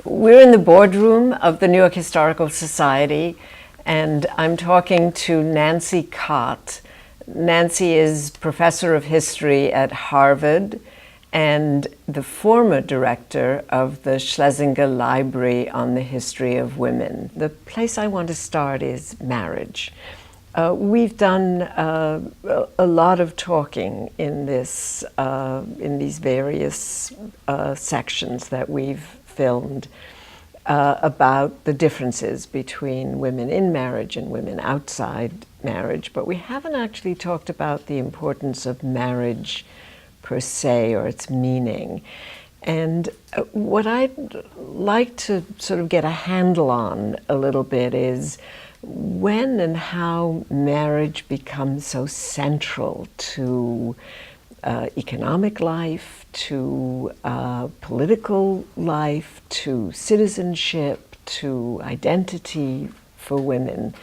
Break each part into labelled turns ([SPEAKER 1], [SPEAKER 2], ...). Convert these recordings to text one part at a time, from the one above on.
[SPEAKER 1] We're in the boardroom of the New York Historical Society, and I'm talking to Nancy Cott. Nancy is professor of history at Harvard and the former director of the Schlesinger Library on the History of Women. The place I want to start is marriage. We've done a lot of talking in this, in these various sections that we've filmed about the differences between women in marriage and women outside marriage, but we haven't actually talked about the importance of marriage per se or its meaning. And what I'd like to sort of get a handle on a little bit is when and how marriage becomes so central to economic life, to political life, to citizenship, to identity for women.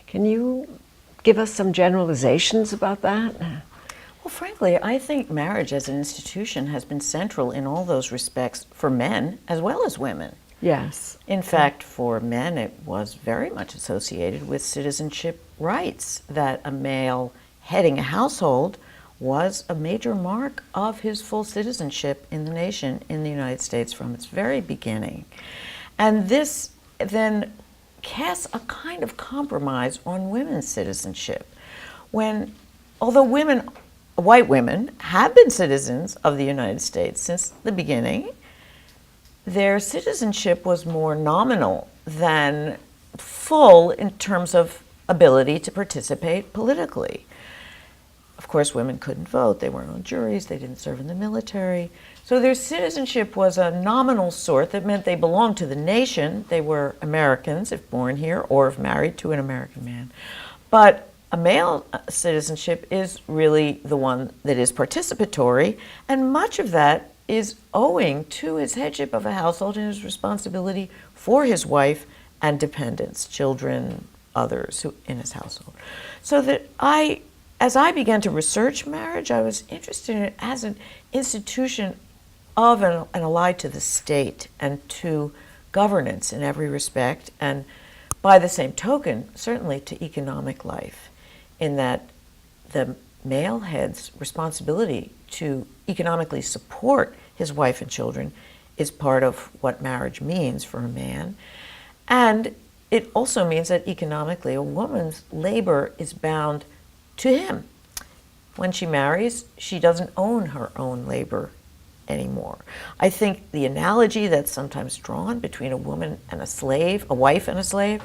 [SPEAKER 1] Can you give us some generalizations about that?
[SPEAKER 2] Well, frankly, I think marriage as an institution has been central in all those respects for men as well as women.
[SPEAKER 1] Yes.
[SPEAKER 2] In fact, for men, it was very much associated with citizenship rights, that a male heading a household was a major mark of his full citizenship in the nation, in the United States, from its very beginning. And this then casts a kind of compromise on women's citizenship. When, although white women have been citizens of the United States since the beginning, their citizenship was more nominal than full in terms of ability to participate politically. Of course, women couldn't vote, they weren't on juries, they didn't serve in the military. So their citizenship was a nominal sort that meant they belonged to the nation. They were Americans if born here or if married to an American man. But a male citizenship is really the one that is participatory, and much of that is owing to his headship of a household and his responsibility for his wife and dependents, children, others who in his household. So that as I began to research marriage, I was interested in it as an institution of and allied to the state and to governance in every respect, and by the same token, certainly to economic life, in that the male head's responsibility to economically support his wife and children is part of what marriage means for a man. And it also means that economically, a woman's labor is bound to him. When she marries, she doesn't own her own labor anymore. I think the analogy that's sometimes drawn between a woman and a slave, a wife and a slave,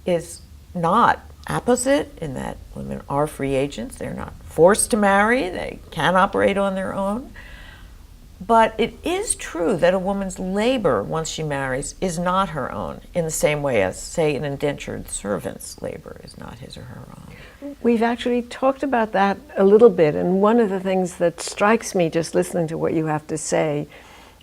[SPEAKER 2] is not apposite in that women are free agents. They're not forced to marry. They can operate on their own. But it is true that a woman's labor, once she marries, is not her own, in the same way as, say, an indentured servant's labor is not his or her own.
[SPEAKER 1] We've actually talked about that a little bit, and one of the things that strikes me just listening to what you have to say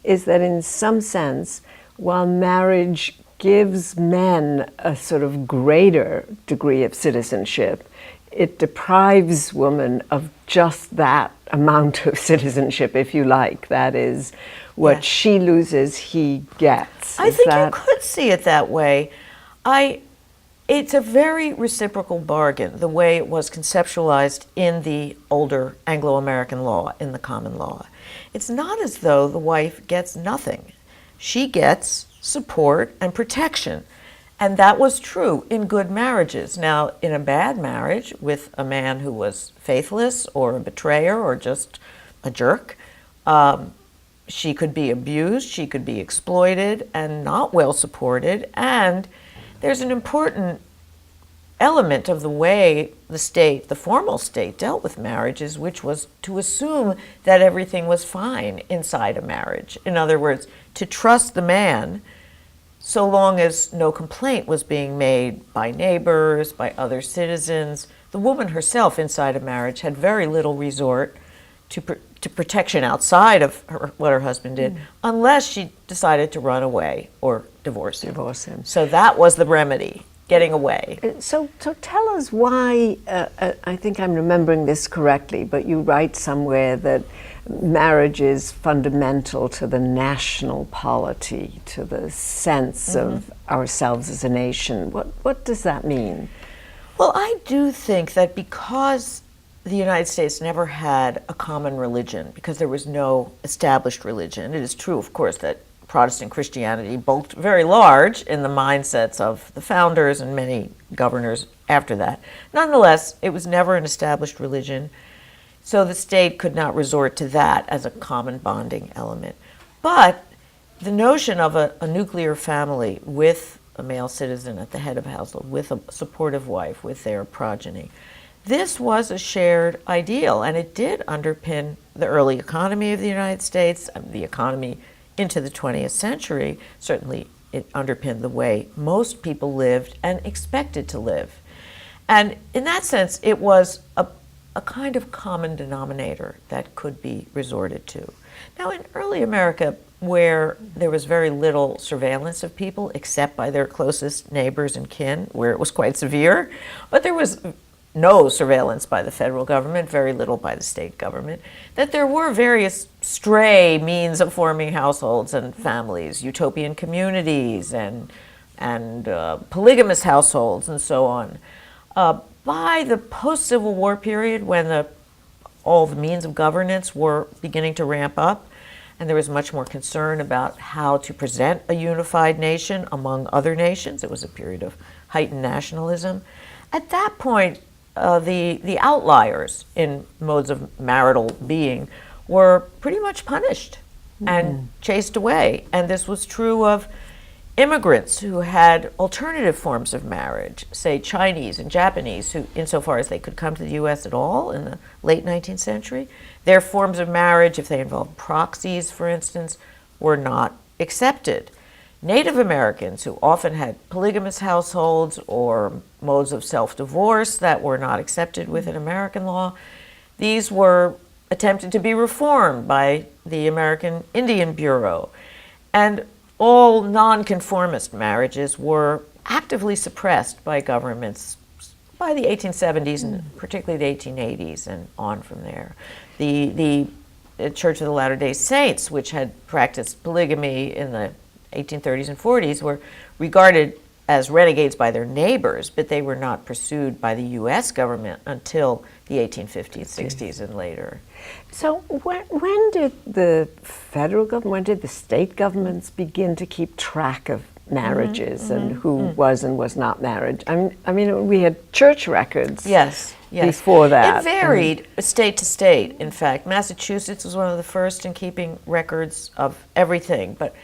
[SPEAKER 1] is that in some sense, while marriage gives men a sort of greater degree of citizenship, it deprives women of just that amount of citizenship, if you like. That is, what
[SPEAKER 2] Yes.
[SPEAKER 1] she loses, he gets.
[SPEAKER 2] I think you could see it that way. It's a very reciprocal bargain, the way it was conceptualized in the older Anglo-American law, in the common law. It's not as though the wife gets nothing. She gets support and protection. And that was true in good marriages. Now, in a bad marriage with a man who was faithless or a betrayer or just a jerk, she could be abused, she could be exploited and not well supported. And there's an important element of the way the state, the formal state, dealt with marriages, which was to assume that everything was fine inside a marriage. In other words, to trust the man so long as no complaint was being made by neighbors, by other citizens. The woman herself inside a marriage had very little resort to protection outside of what her husband did, unless she decided to run away or divorce him.
[SPEAKER 1] Divorce him.
[SPEAKER 2] So that was the remedy. getting away.
[SPEAKER 1] So tell us why, I think I'm remembering this correctly, but you write somewhere that marriage is fundamental to the national polity, to the sense of ourselves as a nation. What does that mean?
[SPEAKER 2] Well, I do think that because the United States never had a common religion, because there was no established religion, it is true, of course, that Protestant Christianity bulked very large in the mindsets of the founders and many governors after that. Nonetheless, it was never an established religion, so the state could not resort to that as a common bonding element. But the notion of a nuclear family with a male citizen at the head of a household, with a supportive wife, with their progeny, this was a shared ideal, and it did underpin the early economy of the United States, the economy into the 20th century. Certainly it underpinned the way most people lived and expected to live. And in that sense, it was a kind of common denominator that could be resorted to. Now, in early America, where there was very little surveillance of people except by their closest neighbors and kin, where it was quite severe, but there was no surveillance by the federal government, very little by the state government, that there were various stray means of forming households and families, utopian communities and polygamous households and so on. By the post-Civil War period, when all the means of governance were beginning to ramp up, and there was much more concern about how to present a unified nation among other nations, it was a period of heightened nationalism. At that point, the outliers in modes of marital being were pretty much punished and chased away. And this was true of immigrants who had alternative forms of marriage, say Chinese and Japanese, who, insofar as they could come to the U.S. at all in the late 19th century, their forms of marriage, if they involved proxies, for instance, were not accepted. Native Americans, who often had polygamous households or modes of self-divorce that were not accepted within American law, these were attempted to be reformed by the American Indian Bureau. And all nonconformist marriages were actively suppressed by governments by the 1870s and particularly the 1880s and on from there. The Church of the Latter-day Saints, which had practiced polygamy in the 1830s and 40s, were regarded as renegades by their neighbors, but they were not pursued by the U.S. government until the 1850s, 60s, and later.
[SPEAKER 1] So when did the federal government, when did the state governments begin to keep track of marriages and who was and was not married? I mean, we had church records.
[SPEAKER 2] Yes.
[SPEAKER 1] Before that.
[SPEAKER 2] It varied state to state, in fact. Massachusetts was one of the first in keeping records of everything, but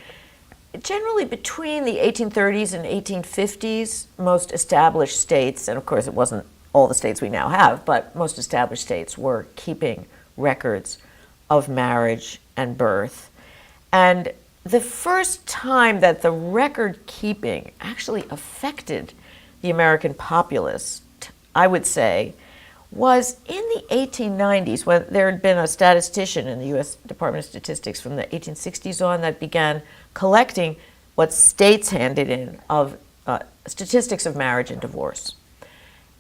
[SPEAKER 2] generally between the 1830s and 1850s, most established states, and of course it wasn't all the states we now have, but most established states were keeping records of marriage and birth. And the first time that the record keeping actually affected the American populace, I would say, was in the 1890s, when there had been a statistician in the U.S. Department of Statistics from the 1860s on that began collecting what states handed in of statistics of marriage and divorce.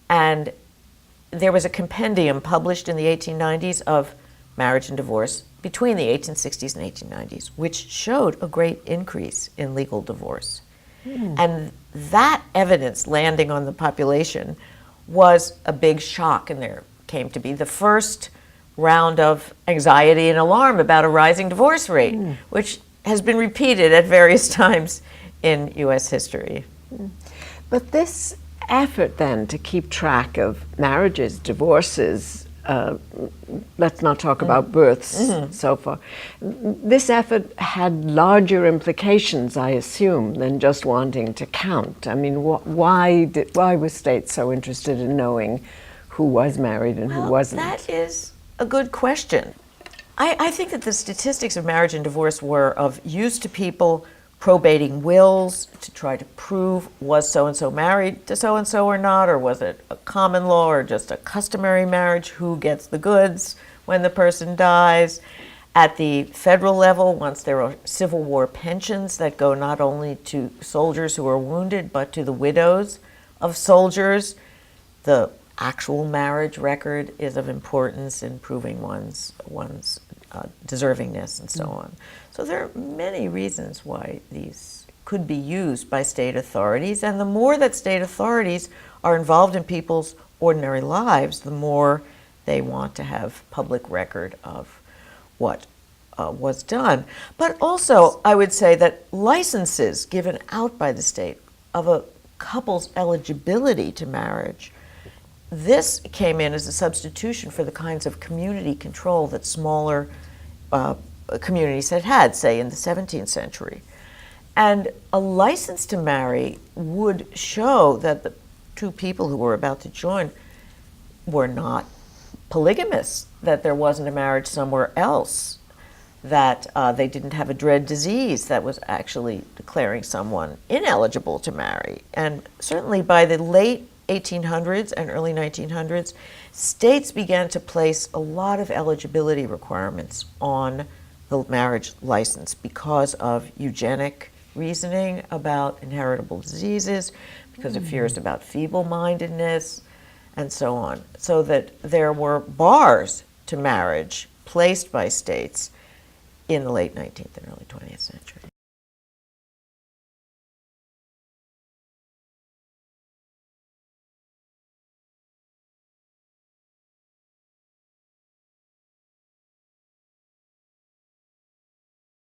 [SPEAKER 2] And there was a compendium published in the 1890s of marriage and divorce between the 1860s and 1890s, which showed a great increase in legal divorce. And that evidence landing on the population was a big shock, and there came to be the first round of anxiety and alarm about a rising divorce rate, which has been repeated at various times in U.S. history.
[SPEAKER 1] But this effort then to keep track of marriages, divorces, let's not talk about births so far. This effort had larger implications, I assume, than just wanting to count. I mean, why were states so interested in knowing who was married and who wasn't?
[SPEAKER 2] That is a good question. I think that the statistics of marriage and divorce were of use to people probating wills to try to prove was so-and-so married to so-and-so or not, or was it a common law or just a customary marriage, who gets the goods when the person dies. At the federal level, once there are Civil War pensions that go not only to soldiers who are wounded, but to the widows of soldiers, the actual marriage record is of importance in proving one's deservingness and so on. So there are many reasons why these could be used by state authorities, and the more that state authorities are involved in people's ordinary lives, the more they want to have public record of what was done. But also, I would say that licenses given out by the state of a couple's eligibility to marriage, this came in as a substitution for the kinds of community control that smaller communities had, say, in the 17th century. And a license to marry would show that the two people who were about to join were not polygamous, that there wasn't a marriage somewhere else, that they didn't have a dread disease that was actually declaring someone ineligible to marry. And certainly by the late 1800s and early 1900s, states began to place a lot of eligibility requirements on the marriage license because of eugenic reasoning about inheritable diseases, because of fears about feeble-mindedness, and so on. So that there were bars to marriage placed by states in the late 19th and early 20th century.